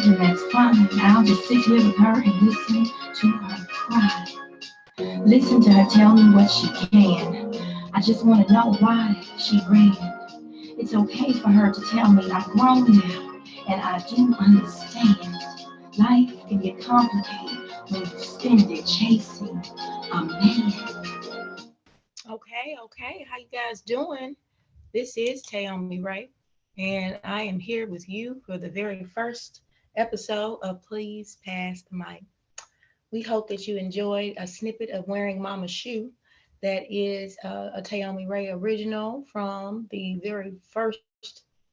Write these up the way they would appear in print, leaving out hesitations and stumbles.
And that's fine. I'll just sit here with her and listen to her cry. Listen to her tell me what she can. I just want to know why she ran. It's okay for her to tell me I'm grown now, and I do understand. Life can get complicated when you spend it chasing a man. Okay. How you guys doing? This is Taomi, right? And I am here with you for the very first episode of Please Pass the Mic. We hope that you enjoyed a snippet of Wearing Mama's Shoe. That is a Taomi Ray original from the very first,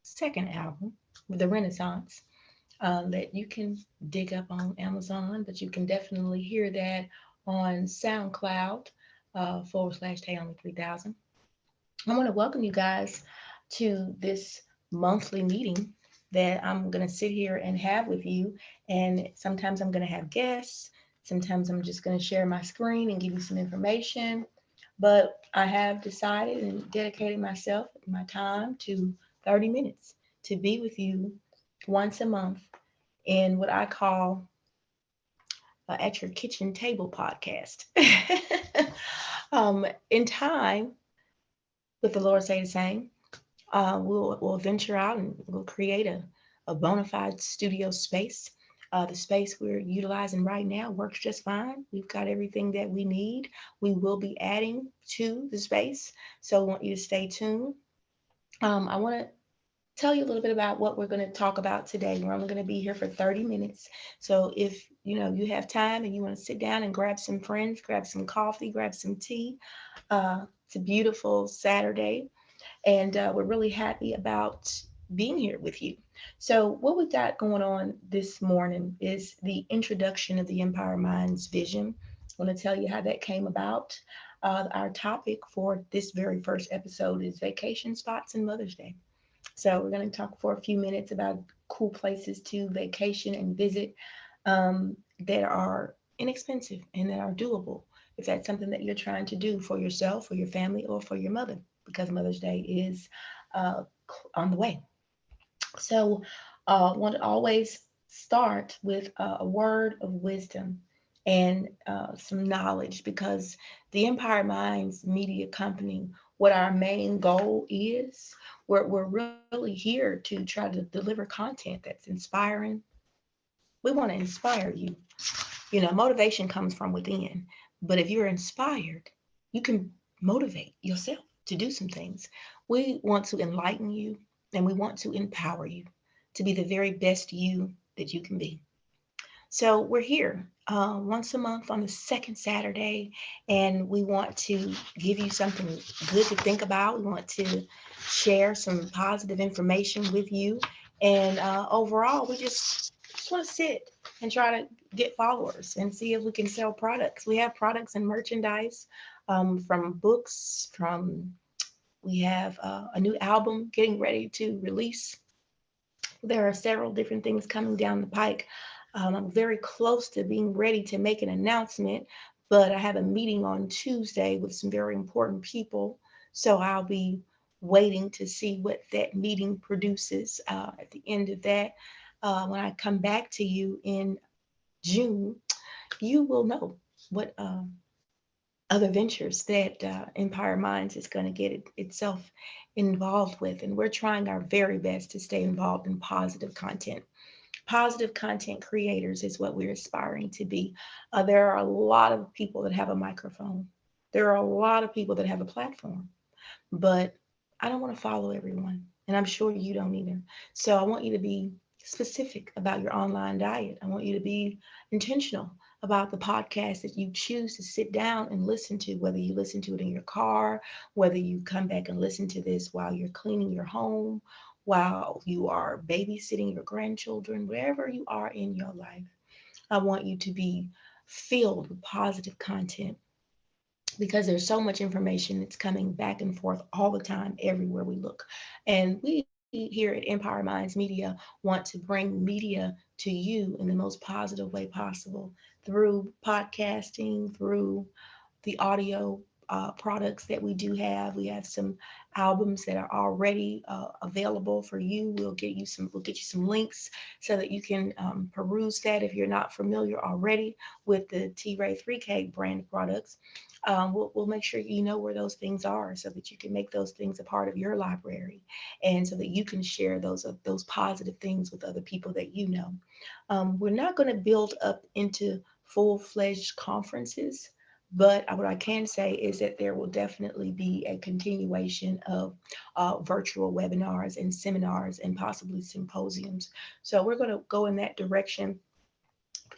second album with the Renaissance that you can dig up on Amazon, but you can definitely hear that on SoundCloud / Taomi 3000. I want to welcome you guys to this monthly meeting that I'm going to sit here and have with you. And sometimes I'm going to have guests, sometimes I'm just going to share my screen and give you some information. But I have decided and dedicated myself, my time to 30 minutes to be with you once a month in what I call At Your Kitchen Table podcast. In time, with the Lord say the same, we'll venture out and we'll create a bona fide studio space. The space we're utilizing right now works just fine. We've got everything that we need. We will be adding to the space, so I want you to stay tuned. I want to tell you a little bit about what we're going to talk about today. We're only going to be here for 30 minutes. So if you have time and you want to sit down and grab some friends, grab some coffee, grab some tea. It's a beautiful Saturday and we're really happy about being here with you. So, what we got going on this morning is the introduction of the Empire Minds vision. I want to tell you how that came about. Our topic for this very first episode is vacation spots and Mother's Day. So, we're going to talk for a few minutes about cool places to vacation and visit that are inexpensive and that are doable. If that's something that you're trying to do for yourself, for your family, or for your mother, because Mother's Day is uh, on the way. So, I want to always start with a word of wisdom and some knowledge because the Empire Minds Media Company, what our main goal is, we're really here to try to deliver content that's inspiring. We want to inspire you. Motivation comes from within. But if you're inspired, you can motivate yourself to do some things. We want to enlighten you and we want to empower you to be the very best you that you can be. So we're here once a month on the second Saturday, and we want to give you something good to think about. We want to share some positive information with you, and overall, we just want to sit and try to get followers and see if we can sell products. We have products and merchandise from books, from we have a new album getting ready to release. There are several different things coming down the pike. I'm very close to being ready to make an announcement, but I have a meeting on Tuesday with some very important people. So I'll be waiting to see what that meeting produces at the end of that. When I come back to you in June, you will know what other ventures that Empire Minds is going to get itself involved with. And we're trying our very best to stay involved in positive content. Positive content creators is what we're aspiring to be. There are a lot of people that have a microphone, there are a lot of people that have a platform, but I don't want to follow everyone. And I'm sure you don't either. So I want you to be specific about your online diet. I want you to be intentional about the podcast that you choose to sit down and listen to, whether you listen to it in your car, whether you come back and listen to this while you're cleaning your home, while you are babysitting your grandchildren, wherever you are in your life. I want you to be filled with positive content because there's so much information that's coming back and forth all the time everywhere we look. And we here at Empire Minds Media want to bring media to you in the most positive way possible through podcasting, through the audio products that we do have. We have some albums that are already available for you. We'll get you some links so that you can peruse that if you're not familiar already with the T-Ray 3K brand products. We'll make sure you know where those things are so that you can make those things a part of your library, and so that you can share those positive things with other people that you know. We're not going to build up into full-fledged conferences, but what I can say is that there will definitely be a continuation of virtual webinars and seminars and possibly symposiums. So we're going to go in that direction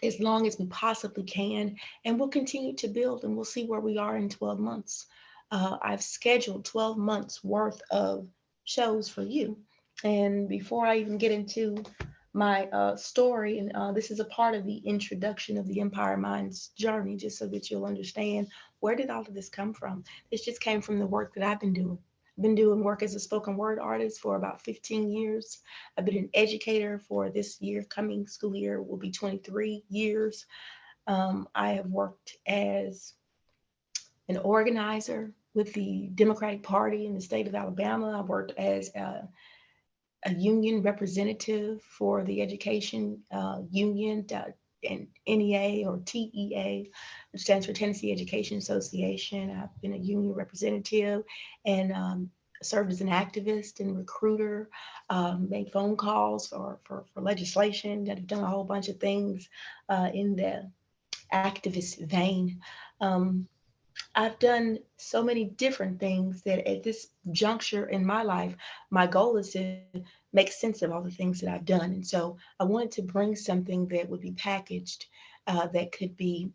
as long as we possibly can, and we'll continue to build, and we'll see where we are in 12 months. I've scheduled 12 months worth of shows for you. And before I even get into my story, and this is a part of the introduction of the Empire Minds journey, just so that you'll understand where did all of this come from. This just came from the work that I've been doing. I've been doing work as a spoken word artist for about 15 years. I've been an educator for this year, coming school year will be 23 years. I have worked as an organizer with the Democratic Party in the state of Alabama. I worked as a union representative for the education union, and NEA or TEA, which stands for Tennessee Education Association. I've been a union representative and served as an activist and recruiter, made phone calls for legislation, that have done a whole bunch of things in the activist vein. Um, I've done so many different things that at this juncture in my life, my goal is to make sense of all the things that I've done. And so I wanted to bring something that would be packaged, that could be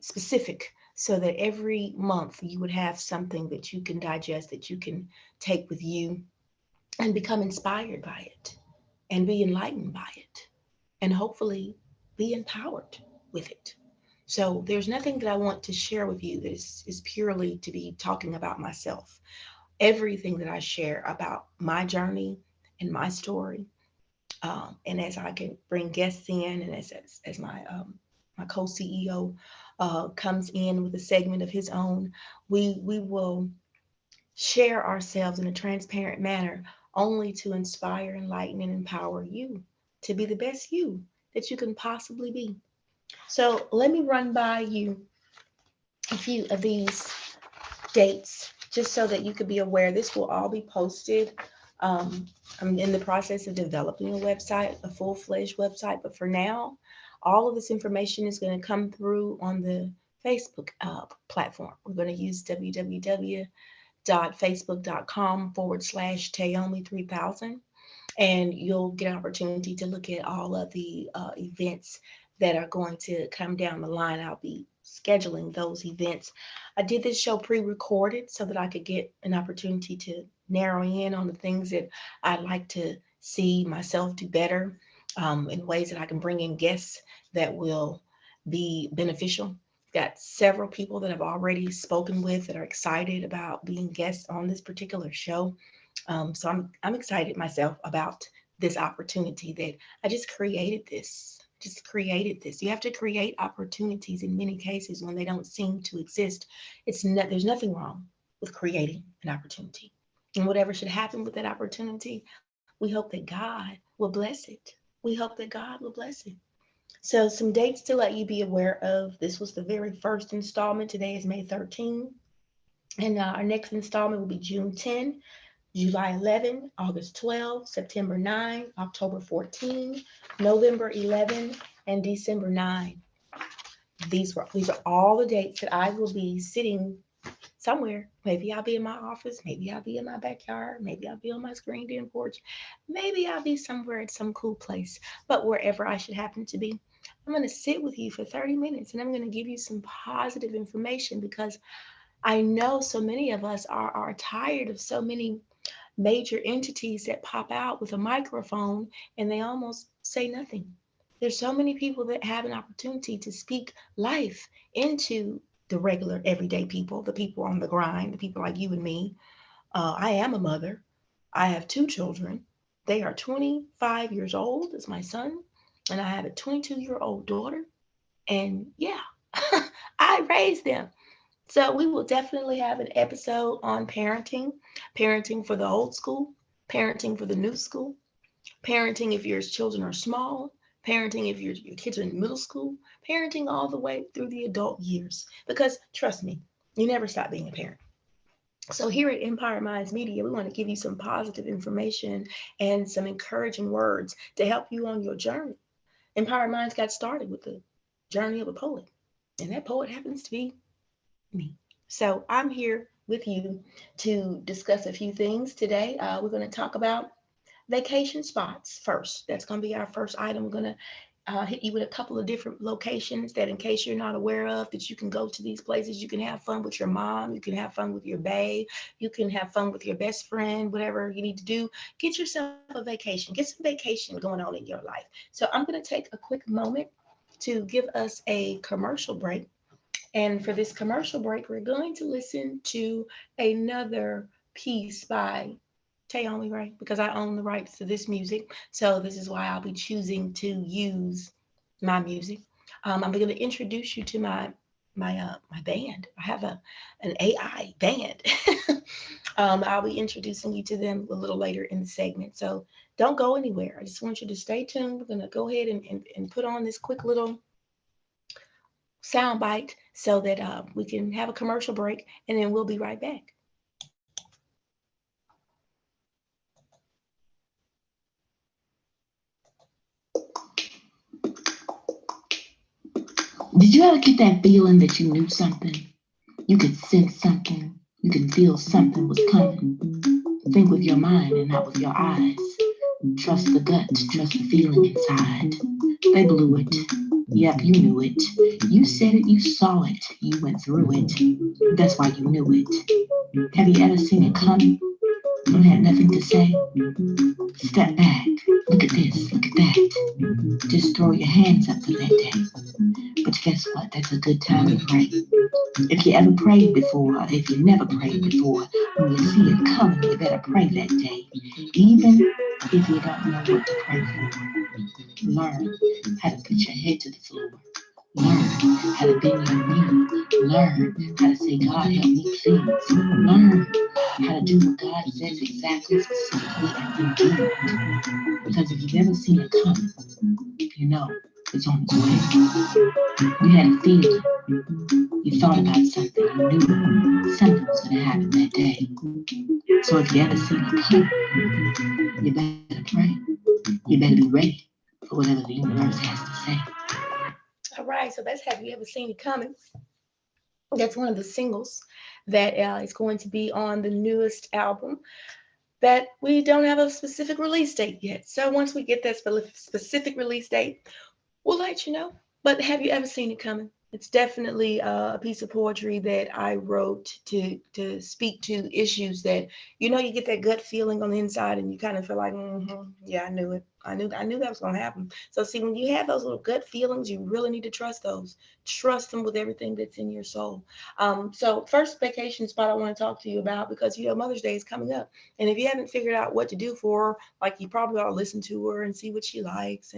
specific, so that every month you would have something that you can digest, that you can take with you and become inspired by it and be enlightened by it and hopefully be empowered with it. So there's nothing that I want to share with you that is purely to be talking about myself. Everything that I share about my journey and my story, and as I can bring guests in, and as my co-CEO comes in with a segment of his own, we will share ourselves in a transparent manner, only to inspire, enlighten, and empower you to be the best you that you can possibly be. So let me run by you a few of these dates just so that you could be aware. This will all be posted. Um, I'm in the process of developing a website, a full-fledged website, but for now, all of this information is going to come through on the Facebook platform. We're going to use www.facebook.com/Tayomi3000, and you'll get an opportunity to look at all of the events that are going to come down the line. I'll be scheduling those events. I did this show pre-recorded so that I could get an opportunity to narrow in on the things that I'd like to see myself do better, in ways that I can bring in guests that will be beneficial. Got several people that I've already spoken with that are excited about being guests on this particular show. So I'm excited myself about this opportunity that I just created this. Just created this. You have to create opportunities in many cases when they don't seem to exist. There's nothing wrong with creating an opportunity. And whatever should happen with that opportunity, we hope that God will bless it. We hope that God will bless it. So some dates to let you be aware of. This was the very first installment. Today is May 13. And our next installment will be June 10, July 11, August 12, September 9, October 14, November 11, and December 9. These are all the dates that I will be sitting somewhere. Maybe I'll be in my office, maybe I'll be in my backyard, maybe I'll be on my screened in porch, maybe I'll be somewhere at some cool place. But wherever I should happen to be, I'm going to sit with you for 30 minutes and I'm going to give you some positive information, because I know so many of us are tired of so many major entities that pop out with a microphone and they almost say nothing. There's so many people that have an opportunity to speak life into the regular everyday people, the people on the grind, the people like you and me. I am a mother. I have two children. They are 25 years old, is my son, and I have a 22-year-old daughter. And yeah, I raised them. So we will definitely have an episode on parenting, parenting for the old school, parenting for the new school, parenting if your children are small, parenting if your kids are in middle school, parenting all the way through the adult years. Because trust me, you never stop being a parent. So here at Empire Minds Media, we want to give you some positive information and some encouraging words to help you on your journey. Empire Minds got started with the journey of a poet, and that poet happens to be me. So I'm here with you to discuss a few things today. We're going to talk about vacation spots first. That's going to be our first item. We're going to hit you with a couple of different locations that, in case you're not aware of, that you can go to these places. You can have fun with your mom. You can have fun with your bae. You can have fun with your best friend. Whatever you need to do, get yourself a vacation. Get some vacation going on in your life. So I'm going to take a quick moment to give us a commercial break. And for this commercial break, we're going to listen to another piece by Taomi Ray because I own the rights to this music. So this is why I'll be choosing to use my music. I'm going to introduce you to my band. I have an AI band. I'll be introducing you to them a little later in the segment. So don't go anywhere. I just want you to stay tuned. We're going to go ahead and put on this quick little soundbite so that we can have a commercial break, and then we'll be right back. Did you ever get that feeling that you knew something? You could sense something. You can feel something was coming. Think with your mind and not with your eyes. Trust the gut, trust the feeling inside. They blew it. Yep, you knew it. You said it, you saw it, you went through it. That's why you knew it. Have you ever seen it coming and had nothing to say? Step back. Look at this, look at that. Just throw your hands up for that day. But guess what? That's a good time to pray. If you ever prayed before, if you never prayed before, when you see it coming, you better pray that day. Even if you don't know what to pray for. Learn how to put your head to the floor. Learn how to bend your knee. Learn how to say, God, help me, please. Learn how to do what God says exactly, specifically, and then do it. Because if you've ever seen it coming, you know it's on its way. You had a feeling. You thought about something. You knew something was going to happen that day. So if you ever seen it coming, you better pray. You better be ready for whatever the universe has to say. All right, so that's Have You Ever Seen It Coming? That's one of the singles that is going to be on the newest album that we don't have a specific release date yet. So once we get that specific release date, we'll let you know. But have you ever seen it coming? It's definitely a piece of poetry that I wrote to speak to issues that you get that gut feeling on the inside, and you kind of feel like, yeah, I knew it. I knew that was going to happen. So see, when you have those little gut feelings, you really need to trust those. Trust them with everything that's in your soul. So first vacation spot I want to talk to you about, because Mother's Day is coming up, and if you haven't figured out what to do for her, like, you probably ought to listen to her and see what she likes.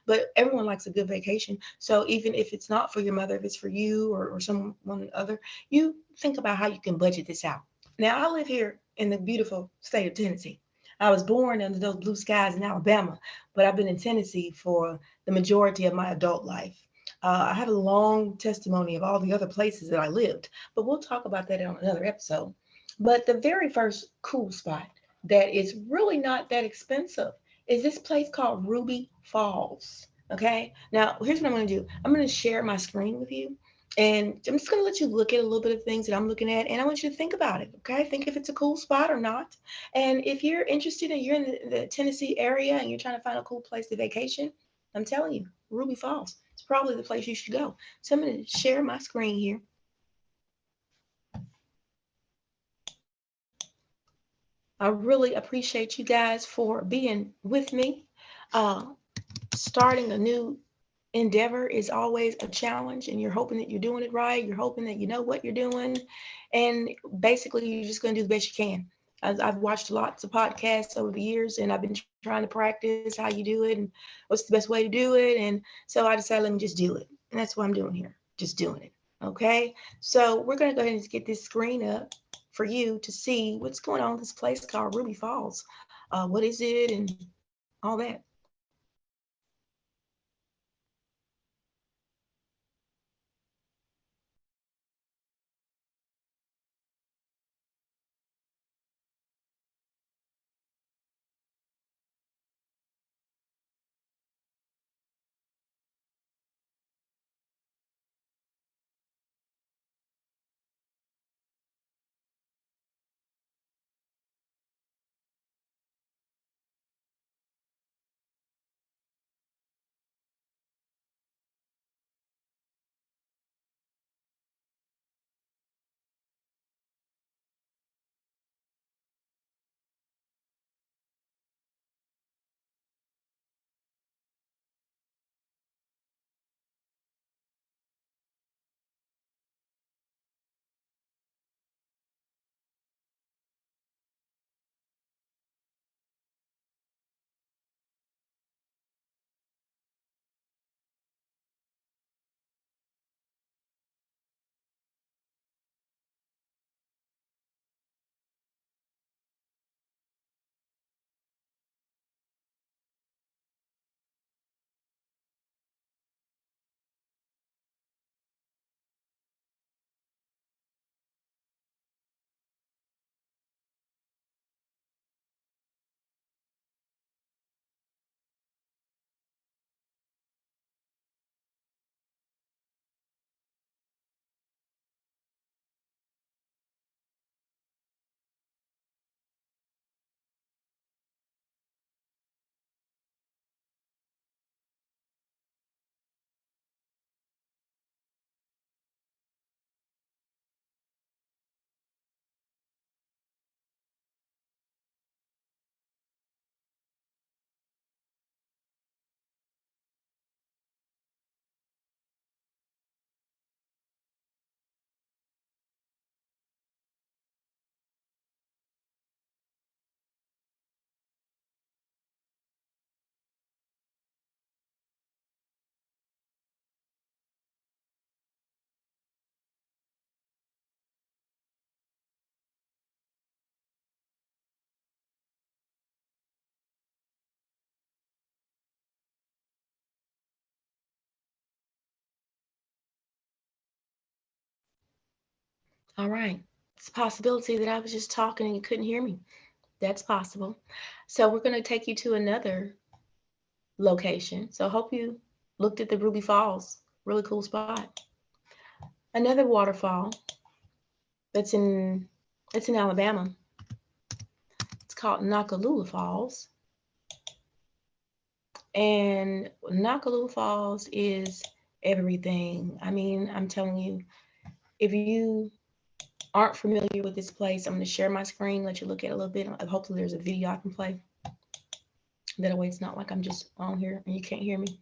But everyone likes a good vacation. So even if it's not for your mother, if it's for you or someone other, you think about how you can budget this out. Now, I live here in the beautiful state of Tennessee. I was born under those blue skies in Alabama, but I've been in Tennessee for the majority of my adult life. I have a long testimony of all the other places that I lived, but we'll talk about that on another episode. But the very first cool spot that is really not that expensive is this place called Ruby Falls. Okay. Now, here's what I'm going to do. I'm going to share my screen with you, and I'm just going to let you look at a little bit of things that I'm looking at, and I want you to think about it. Okay. Think if it's a cool spot or not. And if you're interested and you're in the Tennessee area and you're trying to find a cool place to vacation, I'm telling you, Ruby Falls. It's probably the place you should go. So I'm going to share my screen here. I really appreciate you guys for being with me. Uh, Starting a new endeavor is always a challenge, and you're hoping that you're doing it right. You're hoping that you know what you're doing. And basically, you're just going to do the best you can. I've watched lots of podcasts over the years, and I've been trying to practice how you do it and what's the best way to do it. And so I decided, let me just do it. And that's what I'm doing here, just doing it. Okay, so we're going to go ahead and get this screen up for you to see what's going on in this place called Ruby Falls. What is it and all that. All right. It's a possibility that I was just talking and you couldn't hear me. That's possible. So we're going to take you to another location. So I hope you looked at the Ruby Falls. Really cool spot. Another waterfall that's in it's in Alabama. It's called Nakalula Falls. And Nakalula Falls is everything. I mean, I'm telling you, if you aren't familiar with this place, I'm going to share my screen, let you look at it a little bit. Hopefully there's a video I can play. That way it's not like I'm just on here and you can't hear me.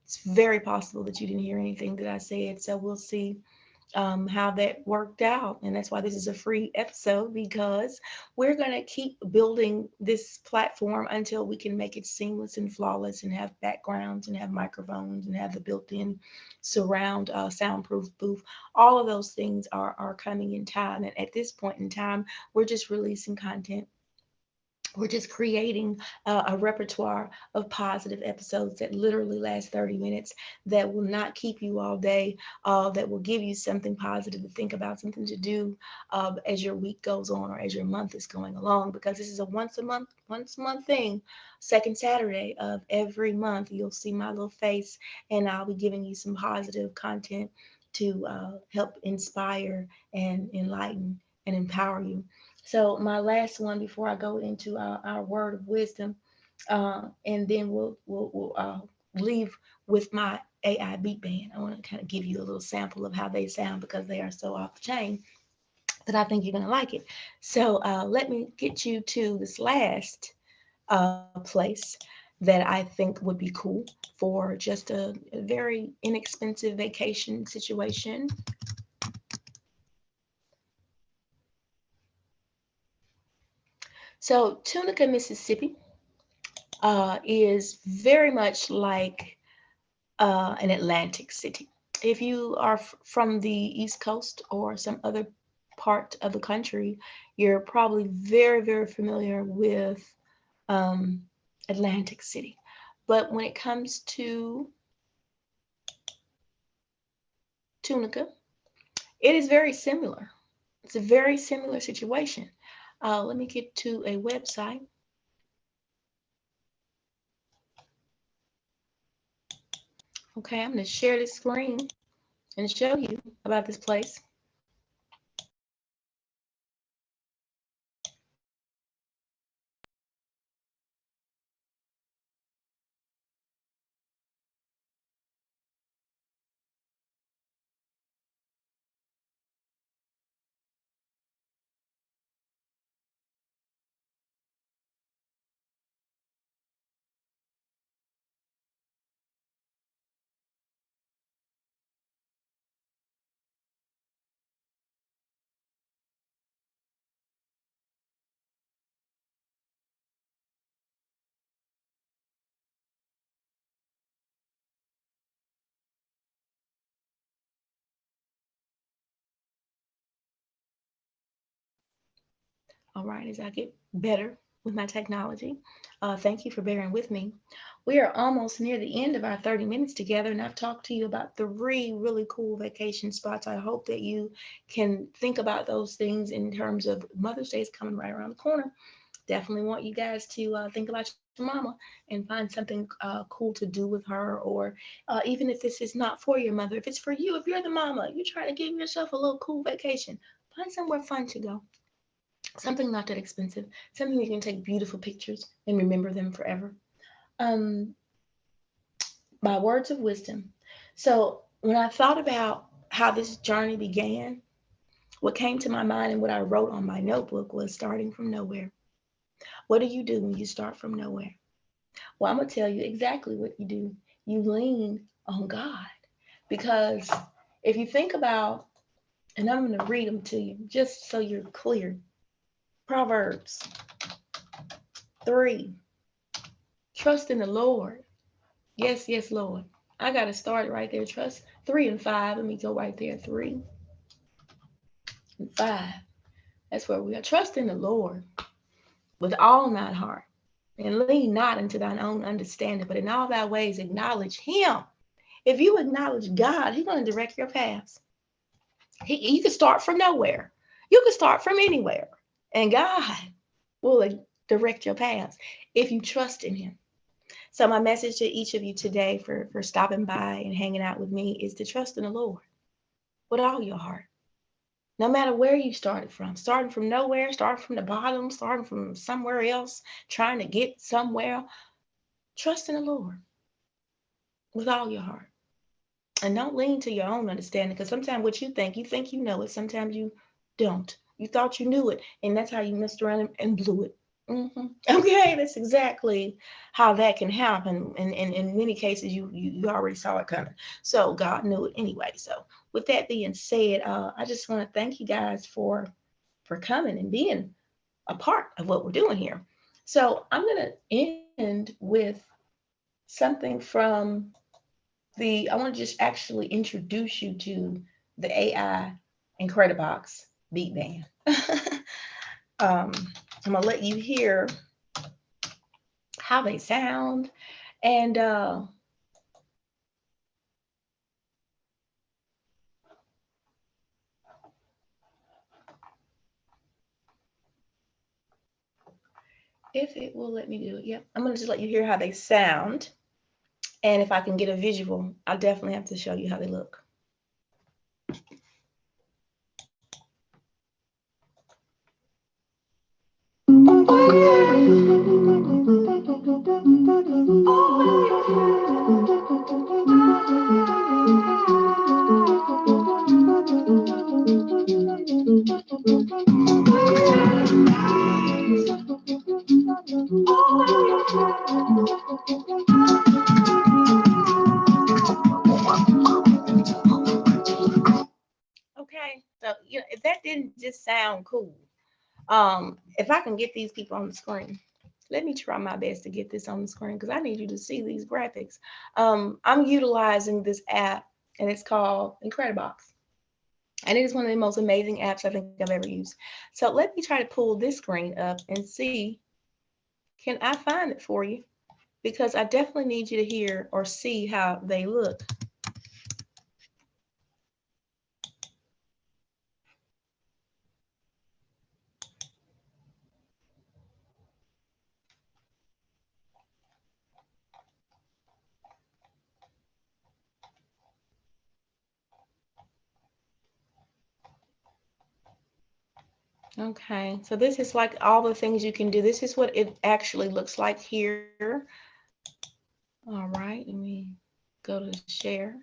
It's very possible that you didn't hear anything that I said. So we'll see how that worked out. And that's why this is a free episode, because we're going to keep building this platform until we can make it seamless and flawless and have backgrounds and have microphones and have the built-in surround soundproof booth. All of those things are coming in time. And at this point in time, we're just releasing content. We're just creating a repertoire of positive episodes that literally last 30 minutes, that will not keep you all day, that will give you something positive to think about, something to do as your week goes on or as your month is going along, because this is a once a month thing. Second Saturday of every month, you'll see my little face, and I'll be giving you some positive content to help inspire and enlighten and empower you. So my last one before I go into our word of wisdom, and then we'll leave with my AI beat band. I want to kind of give you a little sample of how they sound, because they are so off the chain that I think you're gonna like it. So let me get you to this last place that I think would be cool for just a very inexpensive vacation situation. So Tunica, Mississippi is very much like an Atlantic city. If you are from the East Coast or some other part of the country, you're probably very, very familiar with um, Atlantic City. But when it comes to Tunica, it is very similar. It's a very similar situation. Let me get to a website. Okay, I'm going to share this screen and show you about this place. All right, as I get better with my technology. Thank you for bearing with me. We are almost near the end of our 30 minutes together, and I've talked to you about 3 really cool vacation spots. I hope that you can think about those things in terms of Mother's Day is coming right around the corner. Definitely want you guys to think about your mama and find something cool to do with her, or even if this is not for your mother, if it's for you, if you're the mama, you try to give yourself a little cool vacation. Find somewhere fun to go, something not that expensive, something you can take beautiful pictures and remember them forever. Um, by words of wisdom. So when I thought about how this journey began, what came to my mind and what I wrote on my notebook was starting from nowhere. What do you do when you start from nowhere? Well, I'm going to tell you exactly what you do. You lean on God. Because if you think about, and I'm going to read them to you just so you're clear. Proverbs 3, trust in the Lord. Yes, yes, Lord. I got to start right there. Trust 3 and 5. Let me go right there. 3 and 5. That's where we are. Trust in the Lord with all thine heart, and lean not into thine own understanding, but in all thy ways acknowledge him. If you acknowledge God, he's going to direct your paths. You can start from nowhere. You can start from anywhere. And God will direct your paths if you trust in him. So my message to each of you today for stopping by and hanging out with me is to trust in the Lord with all your heart. No matter where you starting from nowhere, starting from the bottom, starting from somewhere else, trying to get somewhere, trust in the Lord with all your heart. And don't lean to your own understanding, because sometimes what you think you know it. Sometimes you don't. You thought you knew it, and that's how you messed around and blew it. Okay, that's exactly how that can happen. And in many cases, you already saw it coming. So God knew it anyway. So with that being said, I just want to thank you guys for coming and being a part of what we're doing here. So I'm gonna end with something from I want to just actually introduce you to the AI Incredibox beat band. I'm gonna let you hear how they sound and if it will let me do it. Yep, I'm gonna just let you hear how they sound, and if I can get a visual, I'll definitely have to show you how they look. Okay, so if that didn't just sound cool, if I can get these people on the screen, let me try my best to get this on the screen because I need you to see these graphics. I'm utilizing this app and it's called Incredibox. And it is one of the most amazing apps I think I've ever used. So let me try to pull this screen up and see, can I find it for you? Because I definitely need you to hear or see how they look. Okay, so this is like all the things you can do. This is what it actually looks like here. All right, let me go to share.